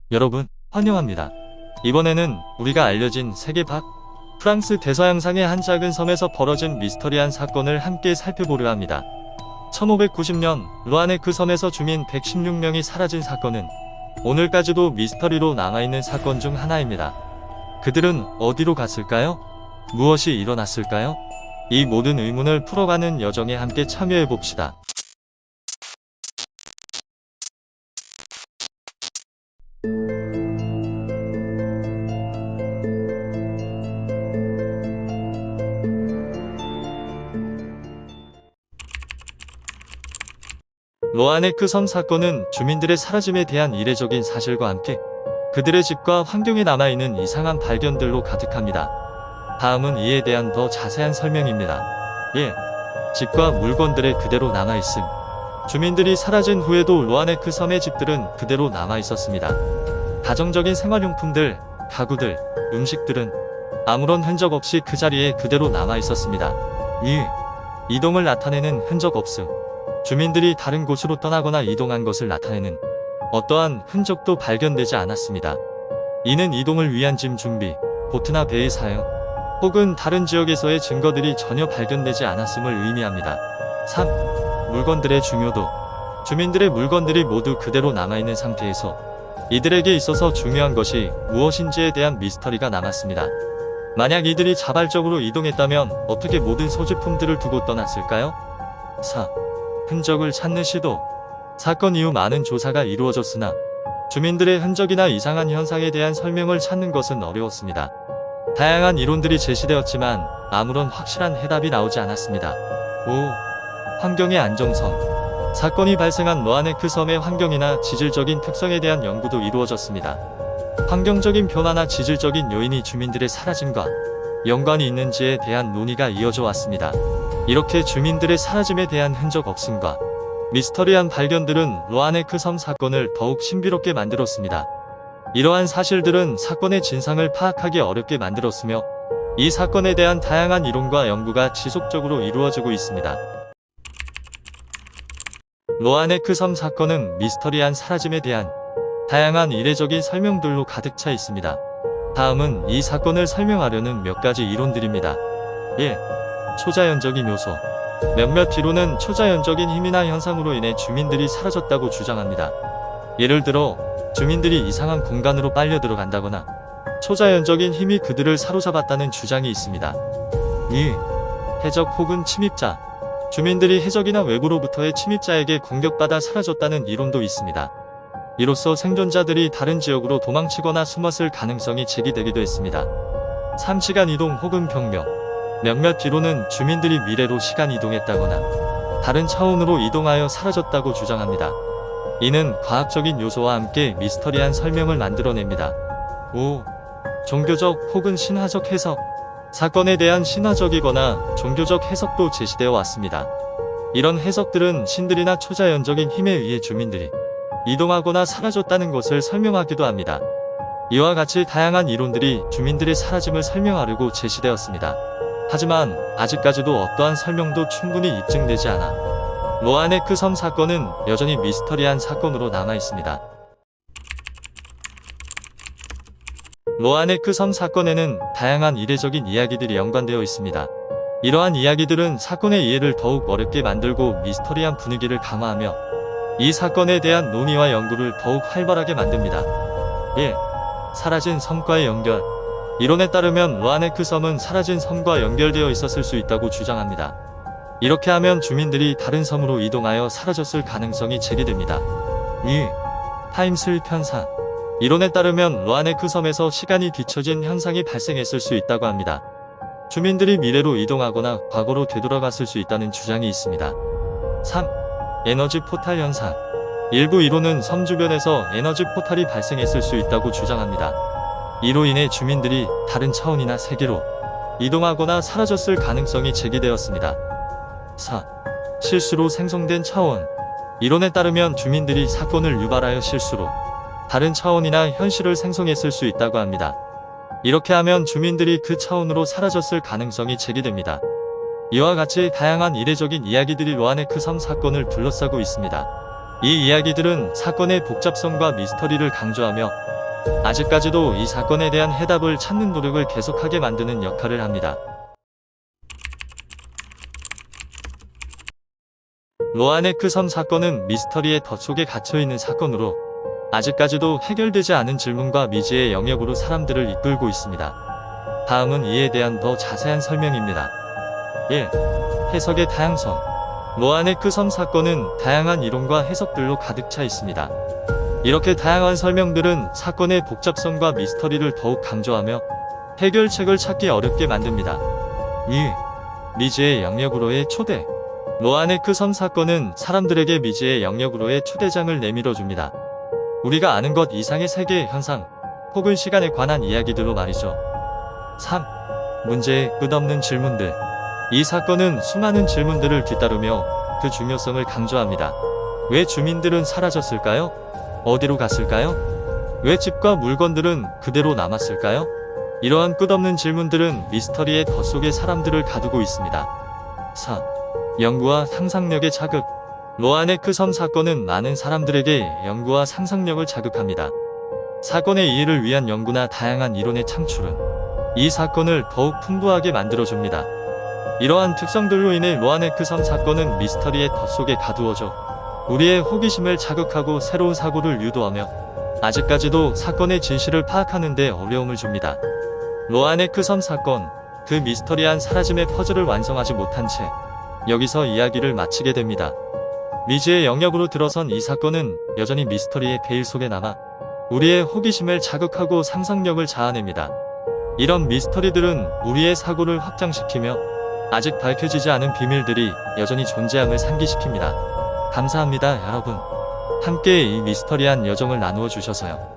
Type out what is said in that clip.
여러분, 환영합니다. 이번에는 우리가 알려진 세계 밖 프랑스 대서양상의 한 작은 섬에서 벌어진 미스터리한 사건을 함께 살펴보려 합니다. 1590년 루아네크 섬에서 주민 116명이 사라진 사건은 오늘까지도 미스터리로 남아있는 사건 중 하나입니다. 그들은 어디로 갔을까요? 무엇이 일어났을까요? 이 모든 의문을 풀어가는 여정에 함께 참여해봅시다. 루아네크 섬 사건은 주민들의 사라짐에 대한 이례적인 사실과 함께 그들의 집과 환경에 남아있는 이상한 발견들로 가득합니다. 다음은 이에 대한 더 자세한 설명입니다. 1. 집과 물건들의 그대로 남아있음. 주민들이 사라진 후에도 루아네크 섬의 집들은 그대로 남아있었습니다. 가정적인 생활용품들, 가구들, 음식들은 아무런 흔적 없이 그 자리에 그대로 남아있었습니다. 2. 이동을 나타내는 흔적 없음. 주민들이 다른 곳으로 떠나거나 이동한 것을 나타내는 어떠한 흔적도 발견되지 않았습니다. 이는 이동을 위한 짐 준비, 보트나 배의 사용, 혹은 다른 지역에서의 증거들이 전혀 발견되지 않았음을 의미합니다. 3. 물건들의 중요도. 주민들의 물건들이 모두 그대로 남아있는 상태에서 이들에게 있어서 중요한 것이 무엇인지에 대한 미스터리가 남았습니다. 만약 이들이 자발적으로 이동했다면 어떻게 모든 소지품들을 두고 떠났을까요? 4. 흔적을 찾는 시도. 사건 이후 많은 조사가 이루어졌으나 주민들의 흔적이나 이상한 현상에 대한 설명을 찾는 것은 어려웠습니다. 다양한 이론들이 제시되었지만 아무런 확실한 해답이 나오지 않았습니다. 5. 환경의 안정성. 사건이 발생한 루아네크 섬의 환경이나 지질적인 특성에 대한 연구도 이루어졌습니다. 환경적인 변화나 지질적인 요인이 주민들의 사라짐과 연관이 있는지에 대한 논의가 이어져 왔습니다. 이렇게 주민들의 사라짐에 대한 흔적 없음과 미스터리한 발견들은 루아네크 섬 사건을 더욱 신비롭게 만들었습니다. 이러한 사실들은 사건의 진상을 파악하기 어렵게 만들었으며 이 사건에 대한 다양한 이론과 연구가 지속적으로 이루어지고 있습니다. 루아네크 섬 사건은 미스터리한 사라짐에 대한 다양한 이례적인 설명들로 가득 차 있습니다. 다음은 이 사건을 설명하려는 몇 가지 이론들입니다. 1. 초자연적인 요소. 몇몇 이론은 초자연적인 힘이나 현상으로 인해 주민들이 사라졌다고 주장합니다. 예를 들어 주민들이 이상한 공간으로 빨려 들어간다거나 초자연적인 힘이 그들을 사로잡았다는 주장이 있습니다. 2. 해적 혹은 침입자. 주민들이 해적이나 외부로부터의 침입자에게 공격받아 사라졌다는 이론도 있습니다. 이로써 생존자들이 다른 지역으로 도망치거나 숨었을 가능성이 제기되기도 했습니다. 3. 시간 이동 혹은 병명. 몇몇 이론은 주민들이 미래로 시간 이동했다거나 다른 차원으로 이동하여 사라졌다고 주장합니다. 이는 과학적인 요소와 함께 미스터리한 설명을 만들어냅니다. 5. 종교적 혹은 신화적 해석. 사건에 대한 신화적이거나 종교적 해석도 제시되어 왔습니다. 이런 해석들은 신들이나 초자연적인 힘에 의해 주민들이 이동하거나 사라졌다는 것을 설명하기도 합니다. 이와 같이 다양한 이론들이 주민들의 사라짐을 설명하려고 제시되었습니다. 하지만 아직까지도 어떠한 설명도 충분히 입증되지 않아 루아네크 섬 사건은 여전히 미스터리한 사건으로 남아있습니다. 루아네크 섬 사건에는 다양한 이례적인 이야기들이 연관되어 있습니다. 이러한 이야기들은 사건의 이해를 더욱 어렵게 만들고 미스터리한 분위기를 강화하며 이 사건에 대한 논의와 연구를 더욱 활발하게 만듭니다. 1. 사라진 섬과의 연결. 이론에 따르면 루아네크 섬은 사라진 섬과 연결되어 있었을 수 있다고 주장합니다. 이렇게 하면 주민들이 다른 섬으로 이동하여 사라졌을 가능성이 제기됩니다. 2. 타임슬립 현상. 이론에 따르면 루아네크 섬에서 시간이 뒤처진 현상이 발생했을 수 있다고 합니다. 주민들이 미래로 이동하거나 과거로 되돌아갔을 수 있다는 주장이 있습니다. 3. 에너지 포탈 현상. 일부 이론은 섬 주변에서 에너지 포탈이 발생했을 수 있다고 주장합니다. 이로 인해 주민들이 다른 차원이나 세계로 이동하거나 사라졌을 가능성이 제기되었습니다. 4. 실수로 생성된 차원. 이론에 따르면 주민들이 사건을 유발하여 실수로 다른 차원이나 현실을 생성했을 수 있다고 합니다. 이렇게 하면 주민들이 그 차원으로 사라졌을 가능성이 제기됩니다. 이와 같이 다양한 이례적인 이야기들이 루아네크 섬 사건을 둘러싸고 있습니다. 이 이야기들은 사건의 복잡성과 미스터리를 강조하며 아직까지도 이 사건에 대한 해답을 찾는 노력을 계속하게 만드는 역할을 합니다. 로아네크 섬 사건은 미스터리의 덫속에 갇혀있는 사건으로 아직까지도 해결되지 않은 질문과 미지의 영역으로 사람들을 이끌고 있습니다. 다음은 이에 대한 더 자세한 설명입니다. 1. 해석의 다양성. 로아네크 섬 사건은 다양한 이론과 해석들로 가득 차 있습니다. 이렇게 다양한 설명들은 사건의 복잡성과 미스터리를 더욱 강조하며 해결책을 찾기 어렵게 만듭니다. 2. 미지의 영역으로의 초대. 로아네크 섬 사건은 사람들에게 미지의 영역으로의 초대장을 내밀어줍니다. 우리가 아는 것 이상의 세계의 현상, 혹은 시간에 관한 이야기들로 말이죠. 3. 문제의 끝없는 질문들. 이 사건은 수많은 질문들을 뒤따르며 그 중요성을 강조합니다. 왜 주민들은 사라졌을까요? 어디로 갔을까요? 왜 집과 물건들은 그대로 남았을까요? 이러한 끝없는 질문들은 미스터리의 덫 속에 사람들을 가두고 있습니다. 4. 연구와 상상력의 자극. 로아네크 섬 사건은 많은 사람들에게 연구와 상상력을 자극합니다. 사건의 이해를 위한 연구나 다양한 이론의 창출은 이 사건을 더욱 풍부하게 만들어줍니다. 이러한 특성들로 인해 로아네크 섬 사건은 미스터리의 덫 속에 가두어져 우리의 호기심을 자극하고 새로운 사고를 유도하며 아직까지도 사건의 진실을 파악하는 데 어려움을 줍니다. 로아네크 섬 사건, 그 미스터리한 사라짐의 퍼즐을 완성하지 못한 채 여기서 이야기를 마치게 됩니다. 미지의 영역으로 들어선 이 사건은 여전히 미스터리의 베일 속에 남아 우리의 호기심을 자극하고 상상력을 자아냅니다. 이런 미스터리들은 우리의 사고를 확장시키며 아직 밝혀지지 않은 비밀들이 여전히 존재함을 상기시킵니다. 감사합니다, 여러분. 함께 이 미스터리한 여정을 나누어 주셔서요.